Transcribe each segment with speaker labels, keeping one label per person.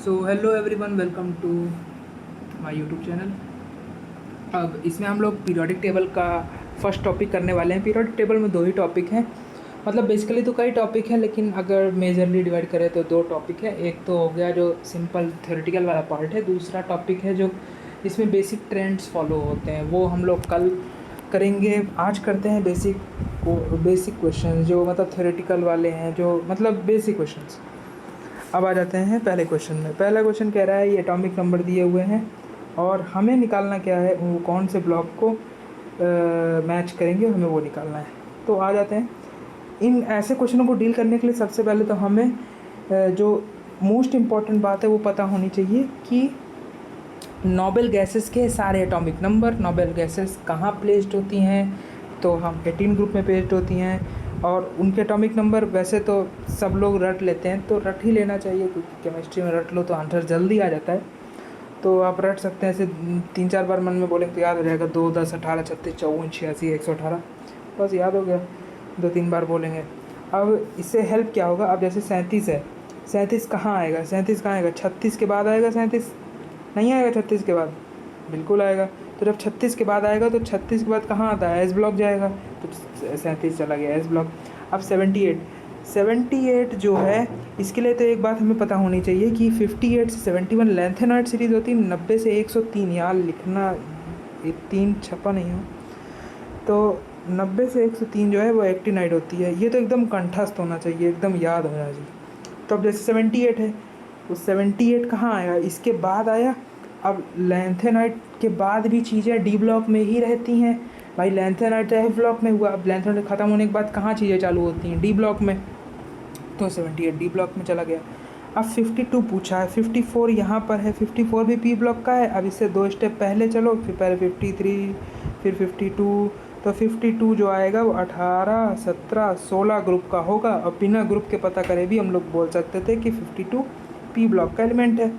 Speaker 1: So hello everyone, welcome to my YouTube channel. अब इसमें हम लोग पीरियोडिक टेबल का फर्स्ट टॉपिक करने वाले हैं। पीरियोडिक टेबल में दो ही टॉपिक हैं, मतलब बेसिकली तो कई टॉपिक हैं, लेकिन अगर मेजरली डिवाइड करें तो दो टॉपिक है। एक तो हो गया जो सिंपल थ्योरेटिकल वाला पार्ट है, दूसरा टॉपिक है जो इसमें बेसिक ट्रेंड्स फॉलो होते हैं, वो हम लोग कल करेंगे। आज करते हैं बेसिक क्वेश्चन जो मतलब थ्योरेटिकल वाले हैं, जो मतलब बेसिक क्वेश्चंस। अब आ जाते हैं पहले क्वेश्चन में। पहला क्वेश्चन कह रहा है ये एटॉमिक नंबर दिए हुए हैं और हमें निकालना क्या है, वो कौन से ब्लॉक को मैच करेंगे, हमें वो निकालना है। तो आ जाते हैं। इन ऐसे क्वेश्चनों को डील करने के लिए सबसे पहले तो हमें जो मोस्ट इम्पॉर्टेंट बात है वो पता होनी चाहिए कि नोबेल गैसेस के सारे एटॉमिक नंबर, नोबेल गैसेस कहाँ प्लेस्ड होती हैं, तो हम 18 ग्रुप में प्लेस्ड होती हैं। और उनके एटॉमिक नंबर वैसे तो सब लोग रट लेते हैं, तो रट ही लेना चाहिए, क्योंकि केमिस्ट्री में रट लो तो आंसर जल्दी आ जाता है। तो आप रट सकते हैं, ऐसे 3-4 बार मन में बोलेंगे तो याद हो जाएगा। 2, 10, 18, 36, 54, 86, 118, बस याद हो गया। 2-3 बार बोलेंगे। अब इससे हेल्प क्या होगा, अब जैसे 37 है, 37 कहाँ आएगा, 37 कहाँ आएगा, 36 के बाद आएगा। 37 नहीं आएगा, 36 के बाद बिल्कुल आएगा। तो जब 36 के बाद आएगा तो 36 के बाद कहाँ आता है, एस ब्लॉक जाएगा। तो 37 चला गया एस ब्लॉक। अब 78 जो है, इसके लिए तो एक बात हमें पता होनी चाहिए कि 58 से 71 लेंथेनॉइड सीरीज़ होती है। 90 से 103, यार लिखना ये 3 छपा नहीं हो, तो 90 से 103 जो है वो एक्टिनाइड होती है। ये तो एकदम कंठस्थ होना चाहिए, एकदम याद होना चाहिए। तो अब जैसे 78 है, तो 78 कहाँ आया, इसके बाद आया। अब लेंथेनाइट के बाद भी चीज़ें डी ब्लॉक में ही रहती हैं भाई। लेंथेनाइट तो एफ ब्लॉक में हुआ, अब लेंथेनाइट ख़त्म होने के बाद कहाँ चीज़ें चालू होती हैं, डी ब्लॉक में। तो 78 डी ब्लॉक में चला गया। अब 52 पूछा है, 54 यहाँ पर है, 54 भी पी ब्लॉक का है। अब इससे 2 स्टेप पहले चलो, फिर पहले 53, फिर 52। तो 52 जो आएगा वो 18, 17, 16 ग्रुप का होगा। और बिना ग्रुप के पता करे भी हम लोग बोल सकते थे कि 52 पी ब्लॉक का एलिमेंट है।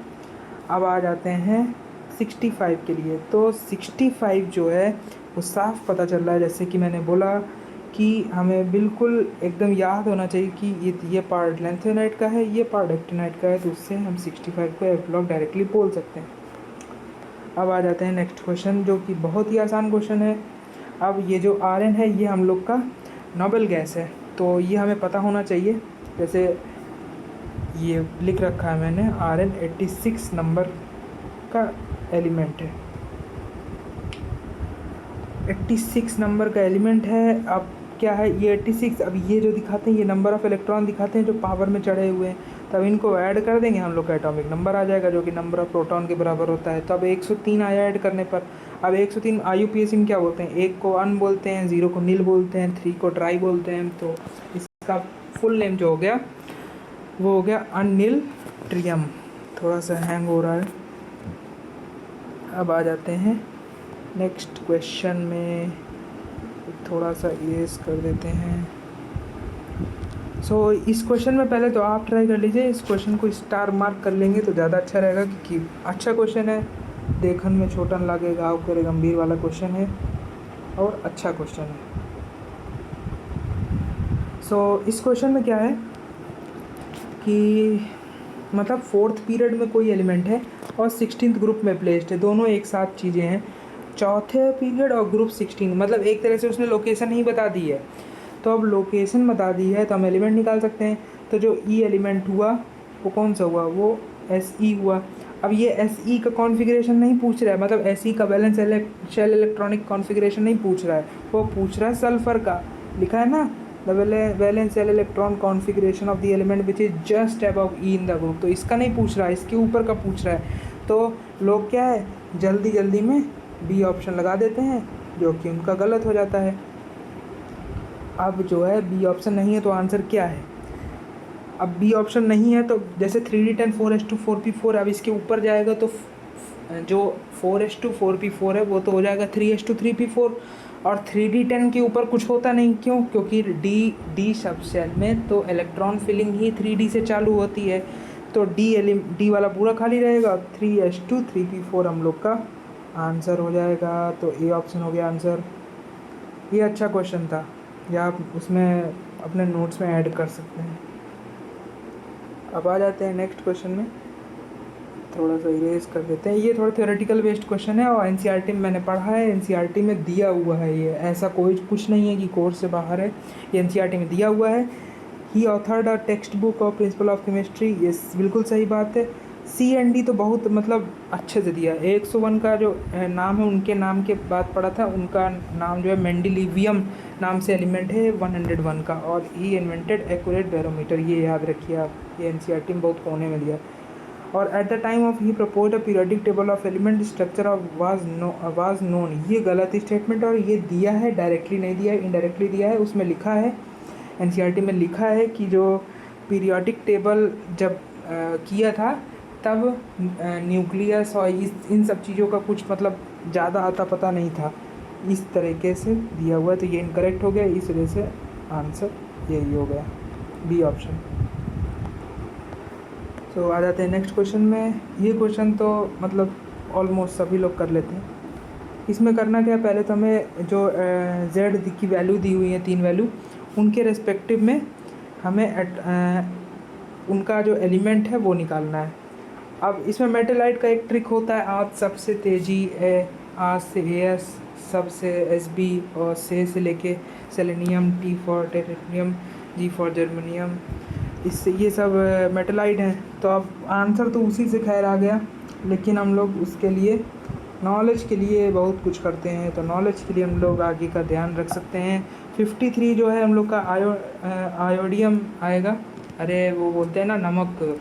Speaker 1: अब आ जाते हैं 65 के लिए। तो 65 जो है वो साफ पता चल रहा है, जैसे कि मैंने बोला कि हमें बिल्कुल एकदम याद होना चाहिए कि ये पार्ट लेंथेनाइट का है, ये पार्ट एक्टिनाइट का है, तो उससे हम 65 को एफ ब्लॉक डायरेक्टली बोल सकते हैं। अब आ जाते हैं नेक्स्ट क्वेश्चन, जो कि बहुत ही आसान क्वेश्चन है। अब ये जो आर है ये हम लोग का नोबेल गैस है, तो ये हमें पता होना चाहिए। जैसे ये लिख रखा है मैंने, Rn 86 नंबर का एलिमेंट है, 86 नंबर का एलिमेंट है। अब क्या है ये 86, अब ये जो दिखाते हैं ये नंबर ऑफ़ इलेक्ट्रॉन दिखाते हैं जो पावर में चढ़े हुए हैं। तब इनको ऐड कर देंगे हम लोग का एटॉमिक नंबर आ जाएगा, जो कि नंबर ऑफ़ प्रोटॉन के बराबर होता है। तो अब 103 आया ऐड करने पर। अब 103 IUPAC में क्या बोलते हैं, 1 को अन बोलते हैं, 0 को नील बोलते हैं, 3 को ट्राई बोलते हैं। तो इसका फुल नेम जो हो गया वो हो गया अनिल ट्रियम। थोड़ा सा हैंग हो रहा है। अब आ जाते हैं नेक्स्ट क्वेश्चन में, थोड़ा सा इरेज कर देते हैं। इस क्वेश्चन में पहले तो आप ट्राई कर लीजिए, इस क्वेश्चन को स्टार मार्क कर लेंगे तो ज़्यादा अच्छा रहेगा, क्योंकि अच्छा क्वेश्चन है, देखने में छोटा न लगे, गाँव करे गंभीर वाला क्वेश्चन है और अच्छा क्वेश्चन है। इस क्वेश्चन में क्या है कि मतलब 4th पीरियड में कोई एलिमेंट है और 16th ग्रुप में प्लेस्ड है, दोनों एक साथ चीज़ें हैं। 4th पीरियड और ग्रुप 16, मतलब एक तरह से उसने लोकेशन ही बता दी है। तो अब लोकेशन बता दी है तो हम एलिमेंट निकाल सकते हैं। तो जो ई एलिमेंट हुआ वो कौन सा हुआ, वो SE हुआ। अब ये SE का कॉन्फ़िगरेशन नहीं पूछ रहा है, मतलब SE का बैलेंस शेल इलेक्ट्रॉनिक कॉन्फ़िगरेशन नहीं पूछ रहा है, वो पूछ रहा है सल्फ़र का। लिखा है ना, the valence shell electron configuration of the element which is just above E in the group. तो इसका नहीं पूछ रहा है, इसके ऊपर का पूछ रहा है। तो लोग क्या है, जल्दी में बी ऑप्शन लगा देते हैं, जो कि उनका गलत हो जाता है। अब जो है बी ऑप्शन नहीं है तो आंसर क्या है। अब बी ऑप्शन नहीं है तो जैसे 3D10 4:4p4, अब इसके ऊपर जाएगा तो जो 4:4p4 है वो तो हो जाएगा 3:3p4। और 3D10 के ऊपर कुछ होता नहीं, क्यों, क्योंकि डी सब सेल में तो इलेक्ट्रॉन फिलिंग ही 3D से चालू होती है। तो डी वाला पूरा खाली रहेगा, 3:3p4 हम लोग का आंसर हो जाएगा। तो ए ऑप्शन हो गया आंसर। ये अच्छा क्वेश्चन था, या आप उसमें अपने नोट्स में ऐड कर सकते हैं। अब आ जाते हैं नेक्स्ट क्वेश्चन में। थोड़ा सा इरेज कर देते हैं। ये थोड़ा थ्योरेटिकल बेस्ड क्वेश्चन है और एनसीईआरटी में मैंने पढ़ा है, एनसीईआरटी में दिया हुआ है। ये ऐसा कोई कुछ नहीं है कि कोर्स से बाहर है, ये एनसीईआरटी में दिया हुआ है। He authored a textbook of principle of chemistry, ये बिल्कुल सही बात है। सी एंड डी तो बहुत मतलब अच्छे से दिया है। 101 का जो नाम है, उनके नाम के बाद पढ़ा था, उनका नाम जो है मेंडेलिवियम नाम से एलिमेंट है 101 का, और ही इन्वेंटेड एक्यूरेट बैरोमीटर, ये याद रखिए आप, ये एनसीईआरटी में बहुत कोने में दिया। और at the time of he propose a periodic table of element structure of was known, ये गलत स्टेटमेंट, और ये दिया है डायरेक्टली नहीं दिया है, इनडायरेक्टली दिया है। उसमें लिखा है, एनसीईआरटी में लिखा है कि जो पीरियोडिक टेबल जब किया था तब न्यूक्लियस और इन सब चीज़ों का कुछ मतलब ज़्यादा आता पता नहीं था, इस तरीके से दिया हुआ है। तो ये इनकरेक्ट हो गया, इस वजह से आंसर यही हो गया, बी ऑप्शन। तो आ जाते हैं नेक्स्ट क्वेश्चन में। ये क्वेश्चन तो मतलब ऑलमोस्ट सभी लोग कर लेते हैं। इसमें करना क्या है, पहले तो हमें जो जेड की वैल्यू दी हुई है, 3 वैल्यू, उनके रेस्पेक्टिव में हमें उनका जो एलिमेंट है वो निकालना है। अब इसमें मेटालाइट का एक ट्रिक होता है, आज सबसे तेजी है, आज से एस, सबसे एस बी, और से लेके selenium, T for titanium, G for germanium, इससे ये सब मेटालाइट हैं। तो अब आंसर तो उसी से खैर आ गया, लेकिन हम लोग उसके लिए नॉलेज के लिए बहुत कुछ करते हैं, तो नॉलेज के लिए हम लोग आगे का ध्यान रख सकते हैं। 53 जो है हम लोग का आयोडियम आएगा, अरे वो बोलते हैं ना नमक,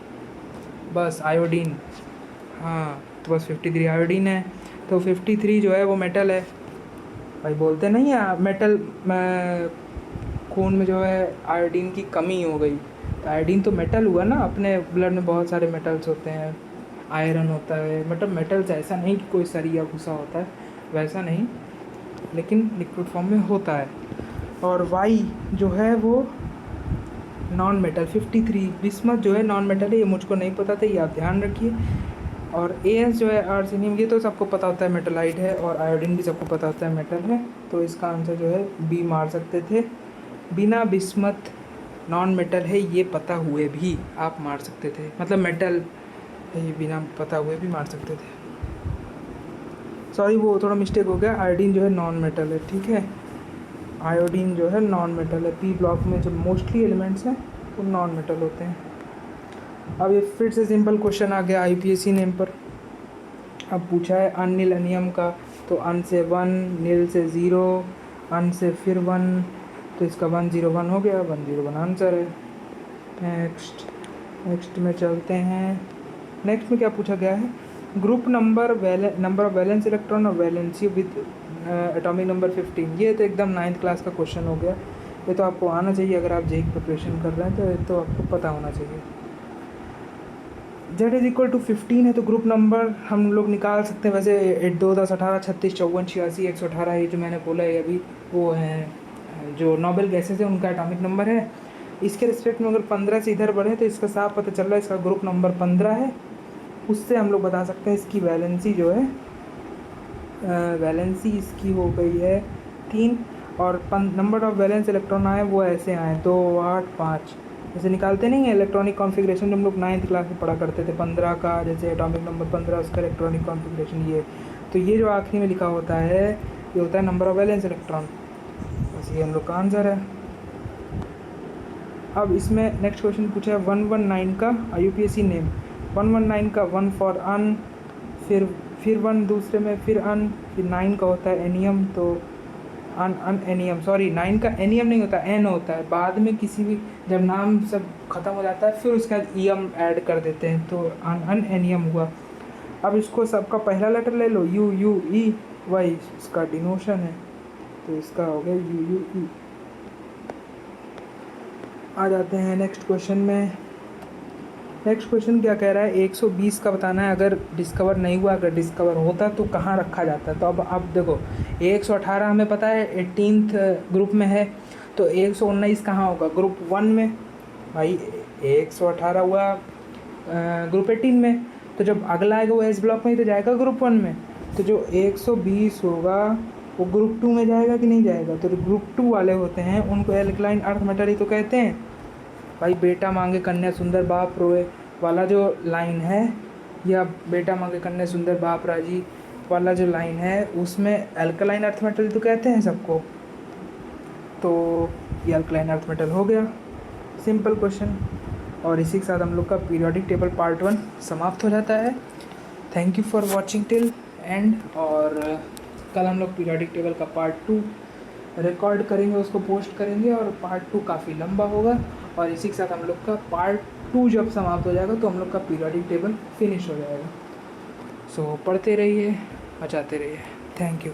Speaker 1: बस आयोडीन, हाँ तो बस 53 आयोडीन है। तो 53 जो है वो मेटल है भाई, बोलते नहीं है मेटल खून में जो है आयोडीन की कमी हो गई, तो आयोडीन तो मेटल हुआ ना, अपने ब्लड में बहुत सारे मेटल्स होते हैं, आयरन होता है, मतलब मेटल्स ऐसा नहीं कि कोई सरिया भूसा होता है, वैसा नहीं, लेकिन लिक्विड फॉर्म में होता है। और वाई जो है वो नॉन मेटल, 53 बिस्मथ जो है नॉन मेटल है, ये मुझको नहीं पता था, ये आप ध्यान रखिए। और एस जो है आर्सेनियम, ये तो सबको पता होता है मेटलाइट है, और आयोडीन भी सबको पता होता है मेटल है, तो इसका आंसर जो है बी मार सकते थे। बिना बिस्मथ नॉन मेटल है ये पता हुए भी आप मार सकते थे, मतलब मेटल है बिना पता हुए भी मार सकते थे। सॉरी वो थोड़ा मिस्टेक हो गया, आयोडीन जो है नॉन मेटल है, ठीक है, आयोडीन जो है नॉन मेटल है। पी ब्लॉक में जो मोस्टली एलिमेंट्स हैं वो नॉन मेटल होते हैं। अब ये फिर से सिंपल क्वेश्चन आ गया आईपीएससी नेम पर। अब पूछा है अन नील अनियम का, तो अन से 1, नील से 0, अन से फिर 1, तो इसका 101 हो गया, 101 आंसर है। नेक्स्ट में चलते हैं। नेक्स्ट में क्या पूछा गया है, group number of valence electron और वैलेंसी विद एटॉमिक नंबर 15। ये तो एकदम 9th क्लास का क्वेश्चन हो गया, ये तो आपको आना चाहिए, अगर आप जेई की प्रिपरेशन कर रहे हैं तो ये तो आपको पता होना चाहिए। Z = 15 है, तो ग्रुप नंबर हम लोग निकाल सकते हैं वैसे 8, 2, 10, 18, 36, 54, 86, 118, ये जो मैंने बोला है अभी, वो है जो नोबेल गैसेस है उनका एटॉमिक नंबर है। इसके रिस्पेक्ट में अगर 15 से इधर बढ़े तो इसका साफ पता चल रहा है इसका ग्रुप नंबर 15 है। उससे हम लोग बता सकते हैं इसकी वैलेंसी जो है, वैलेंसी इसकी हो गई है 3, और नंबर ऑफ वैलेंस इलेक्ट्रॉन आए वो ऐसे आए 2, 8, 5, जैसे निकालते नहीं है इलेक्ट्रॉनिक कॉन्फ़िगरेशन, हम लोग 9th क्लास में पढ़ा करते थे। 15 का जैसे एटॉमिक नंबर 15 उसका इलेक्ट्रॉनिक कॉन्फ़िगरेशन ये, तो ये जो आखिरी में लिखा होता है ये होता है नंबर ऑफ वैलेंस इलेक्ट्रॉन, बस ये हम लोग का आंसर है। अब इसमें नेक्स्ट क्वेश्चन पूछा है 119 का यूपीएससी नेम। 119 का 1 फॉर अन, फिर 1 दूसरे में, फिर अन, फिर 9 का होता है एनियम, तो अन एनियम, सॉरी 9 का एनियम नहीं होता, एन होता है, बाद में किसी भी जब नाम सब ख़त्म हो जाता है फिर उसके बाद ईएम ऐड कर देते हैं, तो अन एनियम हुआ। अब इसको सबका पहला लेटर ले लो, यू यू ई वाई, इसका डिनोशन है, तो इसका हो गया यू यू ई। आ जाते हैं नेक्स्ट क्वेश्चन में। नेक्स्ट क्वेश्चन क्या कह रहा है, 120 का बताना है, अगर डिस्कवर नहीं हुआ, अगर डिस्कवर होता तो कहाँ रखा जाता है। तो अब देखो 118 हमें पता है 18th ग्रुप में है, तो 119 कहाँ होगा, ग्रुप 1 में भाई, 118 हुआ ग्रुप 18 में, तो जब अगला आएगा वो एस ब्लॉक में ही तो जाएगा ग्रुप 1 में, तो जो 120 होगा वो ग्रुप 2 में जाएगा कि नहीं जाएगा, तो ग्रुप 2 वाले होते हैं उनको एल्कलाइन अर्थ मेटल ही तो कहते हैं भाई। बेटा मांगे कन्या सुंदर बाप रोए वाला जो लाइन है या बेटा मांगे कन्या सुंदर बाप राजी वाला जो लाइन है उसमें अल्कलाइन अर्थ मेटल तो कहते हैं सबको, तो ये अल्कलाइन अर्थ मेटल हो गया, सिंपल क्वेश्चन। और इसी के साथ हम लोग का पीरियोडिक टेबल पार्ट 1 समाप्त हो जाता है। Thank you for watching till and. और कल हम लोग पीरियोडिक टेबल का पार्ट 2 रिकॉर्ड करेंगे, उसको पोस्ट करेंगे, और पार्ट 2 काफ़ी लंबा होगा। और इसी के साथ हम लोग का पार्ट 2 जब समाप्त हो जाएगा तो हम लोग का पीरियोडिक टेबल फिनिश हो जाएगा। सो पढ़ते रहिए, बचाते रहिए। Thank you.